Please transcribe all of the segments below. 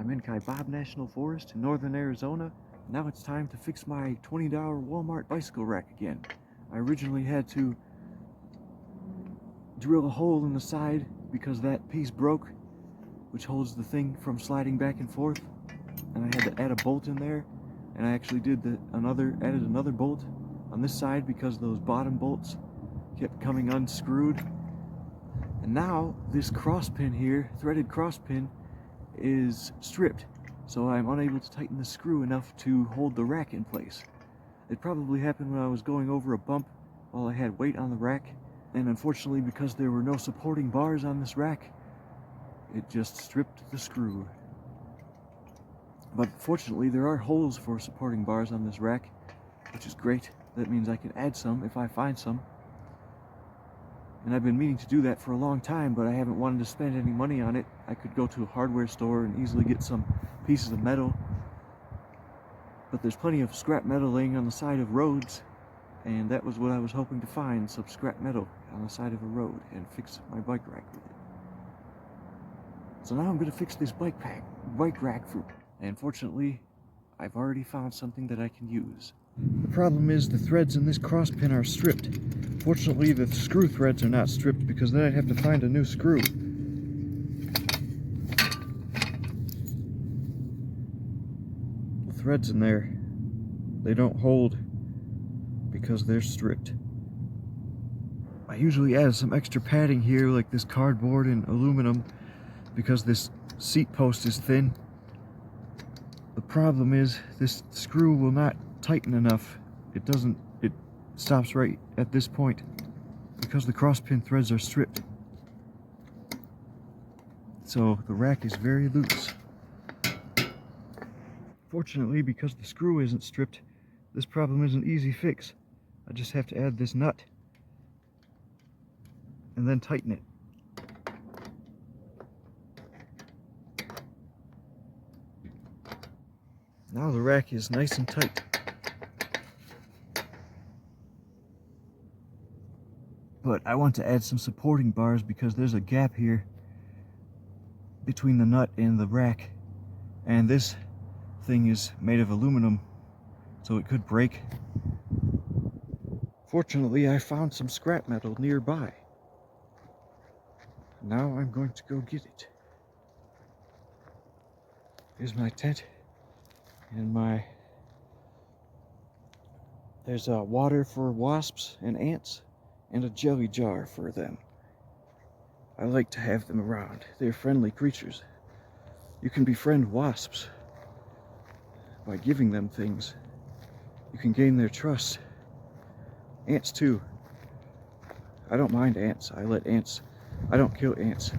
I'm in Kaibab National Forest in northern Arizona. Now it's time to fix my $20 Walmart bicycle rack again. I originally had to drill a hole in the side because that piece broke, which holds the thing from sliding back and forth, and I had to add a bolt in there, and I actually added another bolt on this side because those bottom bolts kept coming unscrewed. And now this cross pin here, threaded cross pin, is stripped, so I'm unable to tighten the screw enough to hold the rack in place. It probably happened when I was going over a bump while I had weight on the rack, and unfortunately, because there were no supporting bars on this rack, it just stripped the screw. But fortunately, there are holes for supporting bars on this rack, which is great. That means I can add some if I find some. And I've been meaning to do that for a long time, but I haven't wanted to spend any money on it. I could go to a hardware store and easily get some pieces of metal, but there's plenty of scrap metal laying on the side of roads, and that was what I was hoping to find, some scrap metal on the side of a road, and fix my bike rack with it. So now I'm going to fix this bike rack and fortunately, I've already found something that I can use. The problem is the threads in this cross pin are stripped. Fortunately, the screw threads are not stripped, because then I'd have to find a new screw. The threads in there, they don't hold because they're stripped. I usually add some extra padding here, like this cardboard and aluminum, because this seat post is thin. The problem is this screw will not tighten enough. It stops right at this point because the cross pin threads are stripped. So the rack is very loose. Fortunately, because the screw isn't stripped, this problem is an easy fix. I just have to add this nut and then tighten it. Now the rack is nice and tight. But I want to add some supporting bars because there's a gap here between the nut and the rack, and this thing is made of aluminum, so it could break. Fortunately, I found some scrap metal nearby. Now I'm going to go get it. Here's my tent and there's water for wasps and ants and a jelly jar for them. I like to have them around. They're friendly creatures. You can befriend wasps by giving them things. You can gain their trust. Ants too. I don't mind ants. I don't kill ants.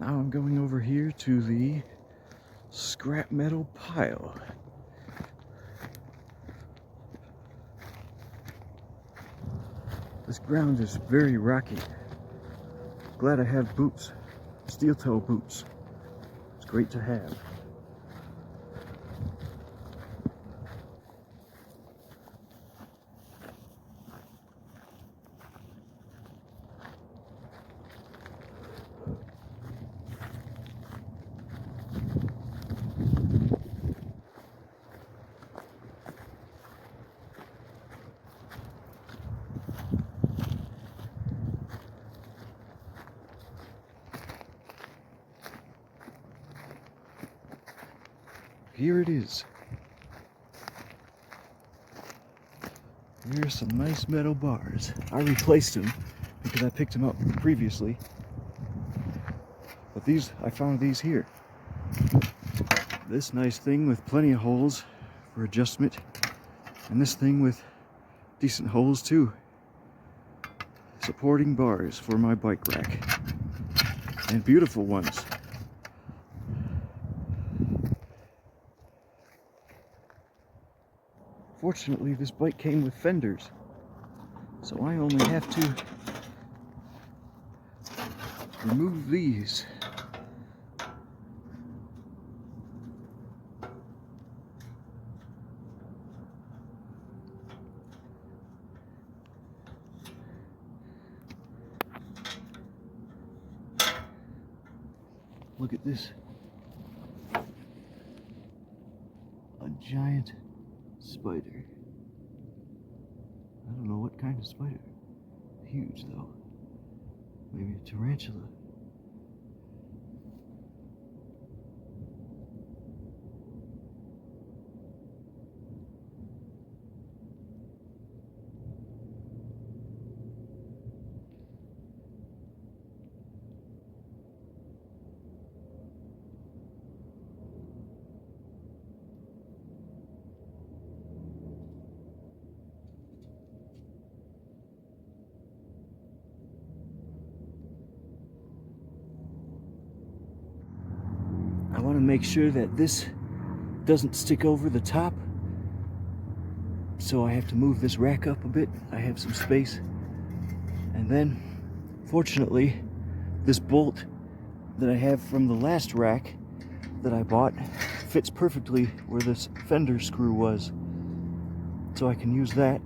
Now I'm going over here to the scrap metal pile. This ground is very rocky. Glad I have boots, steel toe boots. It's great to have. Here it is. Here's some nice metal bars. I replaced them because I picked them up previously. But I found these here. This nice thing with plenty of holes for adjustment. And this thing with decent holes too. Supporting bars for my bike rack. And beautiful ones. Fortunately, this bike came with fenders, so I only have to remove these. Look at this. A giant spider. I don't know what kind of spider. Huge though. Maybe a tarantula. I want to make sure that this doesn't stick over the top, so I have to move this rack up a bit. I have some space, and then fortunately this bolt that I have from the last rack that I bought fits perfectly where this fender screw was, so I can use that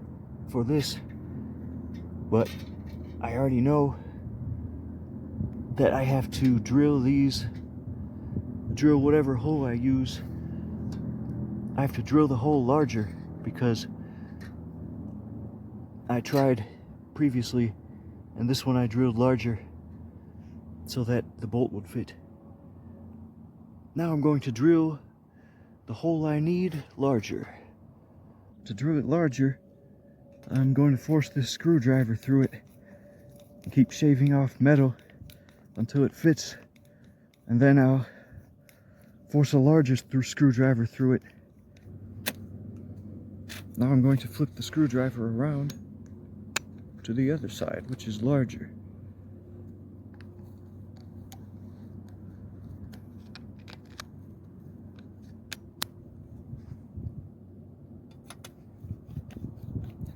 for this. But I already know that I have to drill whatever hole I use. I have to drill the hole larger because I tried previously, and this one I drilled larger so that the bolt would fit. Now I'm going to drill the hole I need larger. To drill it larger, I'm going to force this screwdriver through it and keep shaving off metal until it fits, and then I'll force a larger screwdriver through it. Now I'm going to flip the screwdriver around to the other side, which is larger.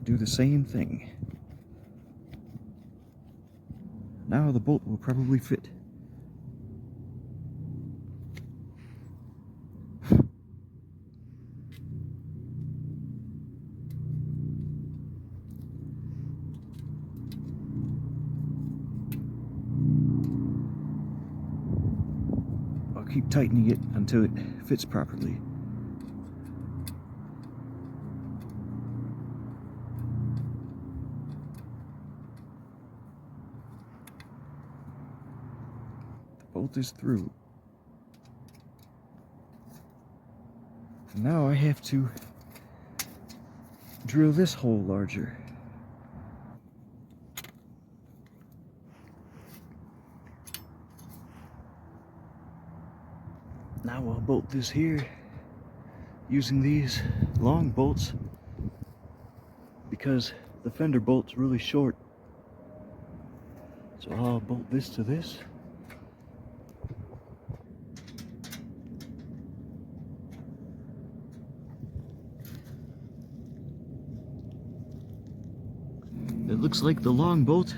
Do the same thing. Now the bolt will probably fit. I'll keep tightening it until it fits properly. Bolt is through. Now I have to drill this hole larger. Now I'll bolt this here using these long bolts because the fender bolt's really short. So I'll bolt this to this. It looks like the long bolt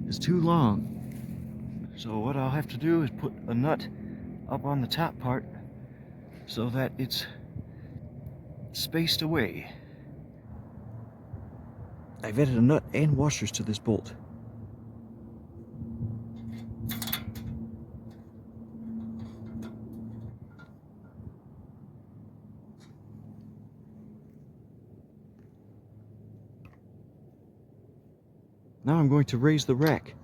is too long. So what I'll have to do is put a nut up on the top part so that it's spaced away. I've added a nut and washers to this bolt. Now I'm going to raise the rack.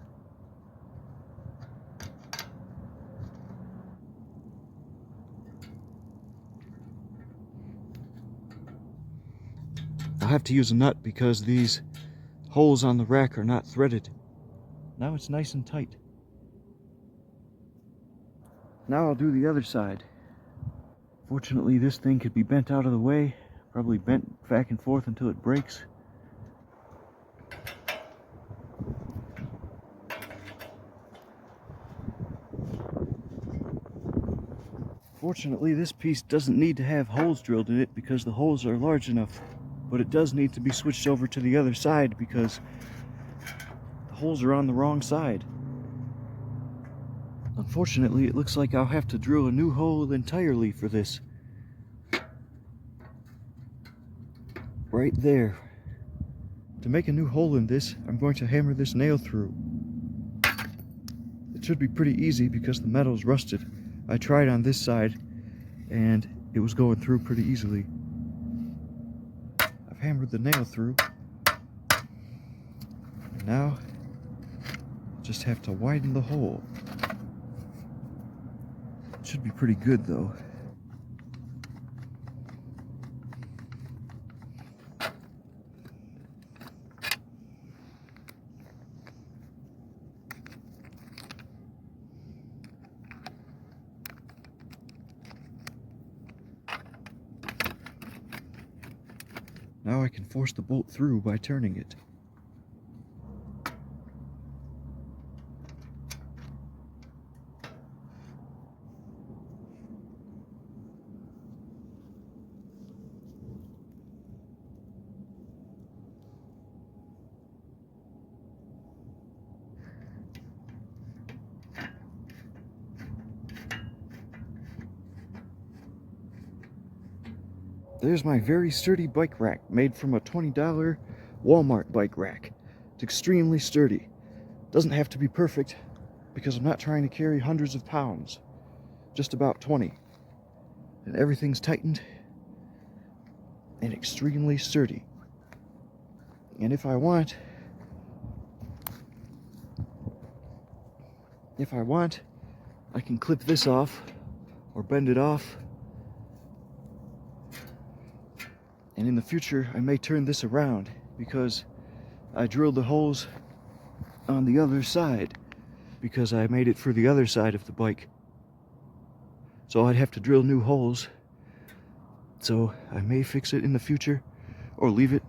I'll have to use a nut because these holes on the rack are not threaded. Now it's nice and tight. Now I'll do the other side. Fortunately, this thing could be bent out of the way, probably bent back and forth until it breaks. Fortunately, this piece doesn't need to have holes drilled in it because the holes are large enough, but it does need to be switched over to the other side because the holes are on the wrong side. Unfortunately, it looks like I'll have to drill a new hole entirely for this. Right there. To make a new hole in this, I'm going to hammer this nail through. It should be pretty easy because the metal's rusted. I tried on this side and it was going through pretty easily. I've hammered the nail through. And now, just have to widen the hole. It should be pretty good though. Now I can force the bolt through by turning it. There's my very sturdy bike rack made from a $20 Walmart bike rack. It's extremely sturdy. Doesn't have to be perfect because I'm not trying to carry hundreds of pounds. Just about 20. And everything's tightened and extremely sturdy. And if I want, I can clip this off or bend it off. And in the future, I may turn this around because I drilled the holes on the other side because I made it for the other side of the bike. So I'd have to drill new holes. So I may fix it in the future or leave it.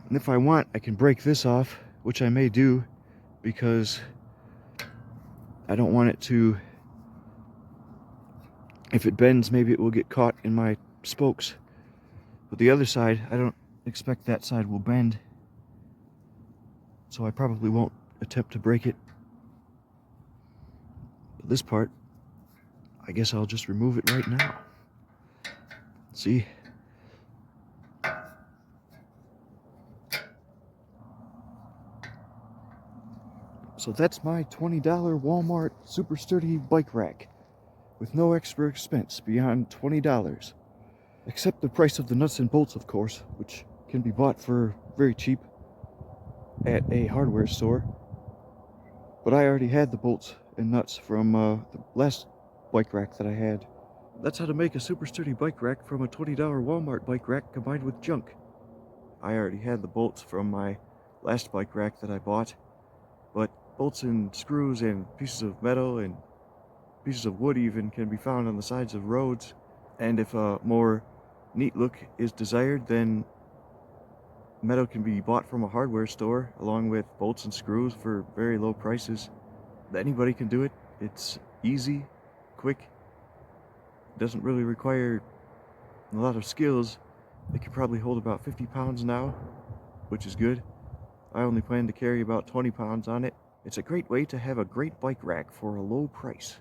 And if I want, I can break this off, which I may do because I don't want it to, if it bends, maybe it will get caught in my spokes. But the other side, I don't expect that side will bend. So I probably won't attempt to break it. But this part, I guess I'll just remove it right now. See? So that's my $20 Walmart super sturdy bike rack with no extra expense beyond $20. Except the price of the nuts and bolts, of course, which can be bought for very cheap at a hardware store. But I already had the bolts and nuts from the last bike rack that I had. That's how to make a super sturdy bike rack from a $20 Walmart bike rack combined with junk. I already had the bolts from my last bike rack that I bought, but bolts and screws and pieces of metal and pieces of wood even can be found on the sides of roads. And if a more neat look is desired, then metal can be bought from a hardware store along with bolts and screws for very low prices. Anybody can do it. It's easy, quick, doesn't really require a lot of skills. It can probably hold about 50 pounds now, which is good. I only plan to carry about 20 pounds on it. It's a great way to have a great bike rack for a low price.